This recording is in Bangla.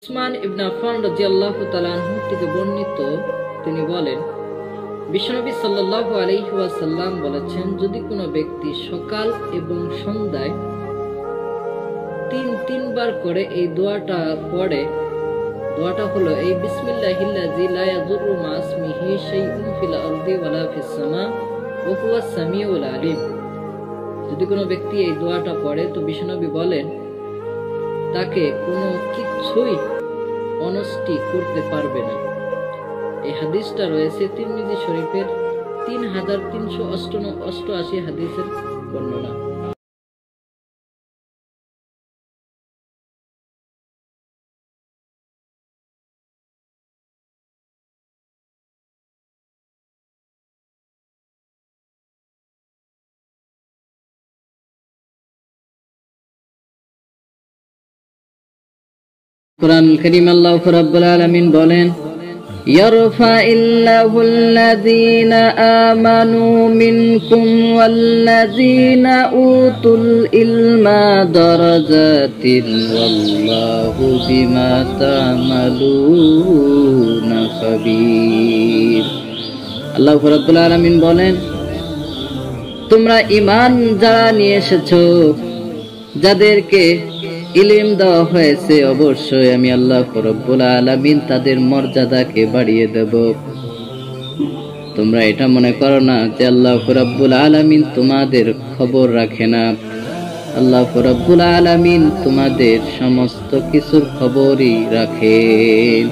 উসমান ইবনে আফফান রাদিয়াল্লাহু তাআলা আনহু থেকে বর্ণিত, তিনি বলেন, বিশ্বনবী সাল্লাল্লাহু আলাইহি ওয়াসাল্লাম বলেছেন, যদি কোনো ব্যক্তি সকাল এবং সন্ধ্যায় তিনবার করে এই দোয়াটা পড়ে, দোয়াটা হলো এই বিসমিল্লাহিল্লাযী লা ইয়াদুররু মা ইসমিহি শাইউন ফিল আরদি ওয়ালা ফিস সামা ওয়া হুয়াস সামিউল আলিম। যদি কোনো ব্যক্তি এই দোয়াটা পড়ে তো বিশ্বনবী বলেন তাকে কোনো কিছুই অনষ্টি করতে পারবে না। এই হাদিসটা রয়েছে তিরমিজি শরীফের 3388 হাদিসের বর্ণনা। কুরআন কারীম আল্লাহ রাব্বুল আলামিন বলেন, ইয়ারফাইল্লাহুল্লাযীনা আমানু মিনকুম ওয়াল্লাযীনা উতুল ইলমা দারাজাতিন ওয়াল্লাহু বিমা তা'মালুনা খাবীর। আল্লাহ রাব্বুল আলামিন বলেন, তোমরা ঈমান যারা নিয়ে এসেছো, যাদেরকে ইলম দেওয়া হয়েছে, অবশ্যই আমি আল্লাহ রাব্বুল আলামিন তাদের মর্যাদাকে বাড়িয়ে দেব। তোমরা এটা মনে করো না যে আল্লাহ রাব্বুল আলামিন তোমাদের খবর রাখে না। আল্লাহ রাব্বুল আলামিন তোমাদের সমস্ত কিছুর খবরই রাখেন।